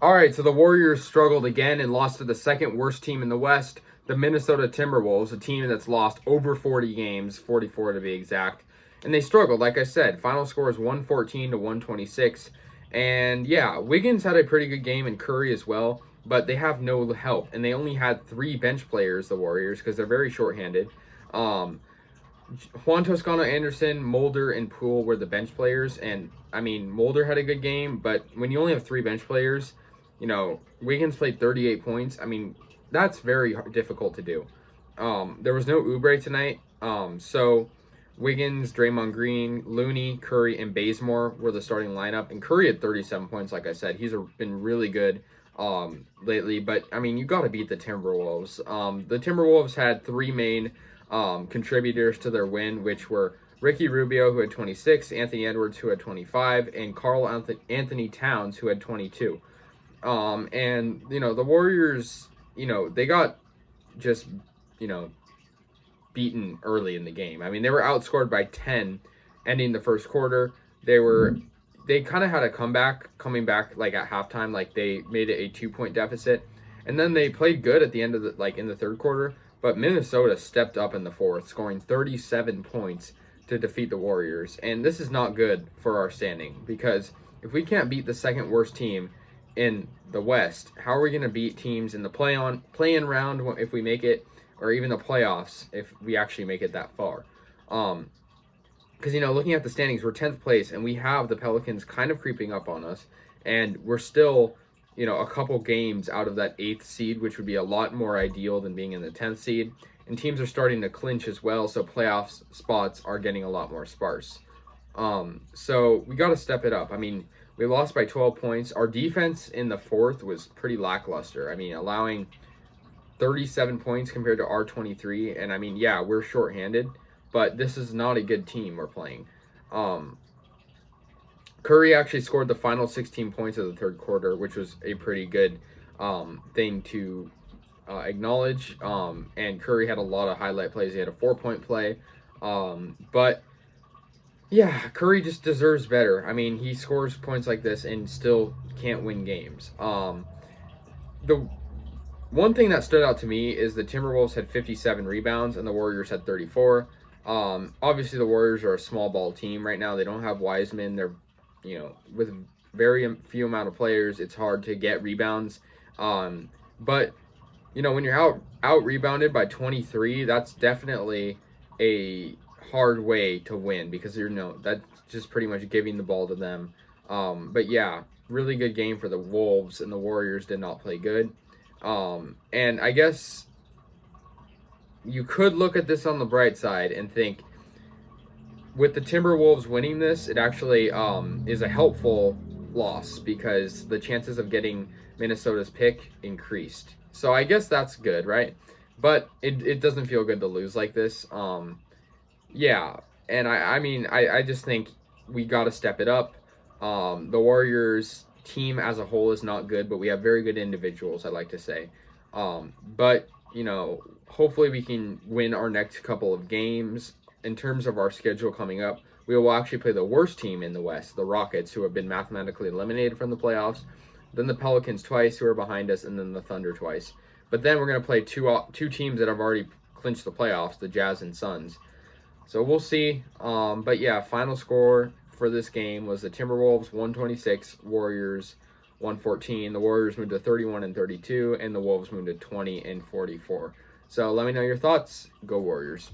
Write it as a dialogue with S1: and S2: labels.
S1: All right, so the Warriors struggled again and lost to the second worst team in the West, the Minnesota Timberwolves, a team that's lost over 40 games, 44 to be exact. And they struggled, like I said. Final score is 114 to 126. And yeah, Wiggins had a pretty good game and Curry as well, but they have no help. And they only had 3 bench players, the Warriors, because they're very shorthanded. Um, Juan Toscano Anderson, Mulder, and Poole were the bench players. And I mean, Mulder had a good game, but when you only have 3 bench players, Wiggins played 38 points. I mean, that's very difficult to do. There was no Oubre tonight. So Wiggins, Draymond Green, Looney, Curry, and Bazemore were the starting lineup. And Curry had 37 points, like I said. He's been really good lately. But, I mean, you got to beat the Timberwolves. The Timberwolves had 3 main contributors to their win, which were Ricky Rubio, who had 26, Anthony Edwards, who had 25, and Karl Anthony Towns, who had 22. And, the Warriors, they got just, beaten early in the game. I mean, they were outscored by 10 ending the first quarter. They kind of had a comeback, coming back like at halftime, like they made it a 2-point deficit. And then they played good at the end of in the third quarter, but Minnesota stepped up in the fourth, scoring 37 points to defeat the Warriors. And this is not good for our standing, because if we can't beat the second worst team in the West, how are we going to beat teams in the play-in round if we make it, or even the playoffs if we actually make it that far? Because, looking at the standings, we're 10th place, and we have the Pelicans kind of creeping up on us, and we're still, a couple games out of that 8th seed, which would be a lot more ideal than being in the 10th seed, and teams are starting to clinch as well, so playoff spots are getting a lot more sparse. So we got to step it up. I mean, we lost by 12 points. Our defense in the fourth was pretty lackluster. I mean, allowing 37 points compared to our 23. And I mean, yeah, we're shorthanded, but this is not a good team we're playing. Curry actually scored the final 16 points of the third quarter, which was a pretty good thing to acknowledge. And Curry had a lot of highlight plays. He had a 4-point play. But yeah, Curry just deserves better. I mean, he scores points like this and still can't win games. The one thing that stood out to me is the Timberwolves had 57 rebounds and the Warriors had 34. Obviously, the Warriors are a small ball team right now. They don't have Wiseman. They're, with very few amount of players, it's hard to get rebounds. But, when you're out rebounded by 23, that's definitely a hard way to win, because that's just pretty much giving the ball to them. But yeah, really good game for the Wolves, and the Warriors did not play good. And I guess you could look at this on the bright side and think, with the Timberwolves winning this, it actually is a helpful loss, because the chances of getting Minnesota's pick increased. So I guess that's good, right? But it doesn't feel good to lose like this. Yeah, and I just think we got to step it up. The Warriors team as a whole is not good, but we have very good individuals, I'd like to say. But, hopefully we can win our next couple of games. In terms of our schedule coming up, we will actually play the worst team in the West, the Rockets, who have been mathematically eliminated from the playoffs, then the Pelicans twice, who are behind us, and then the Thunder twice. But then we're going to play two teams that have already clinched the playoffs, the Jazz and Suns. So we'll see. But yeah, final score for this game was the Timberwolves 126, Warriors 114. The Warriors moved to 31 and 32, and the Wolves moved to 20 and 44. So let me know your thoughts. Go Warriors.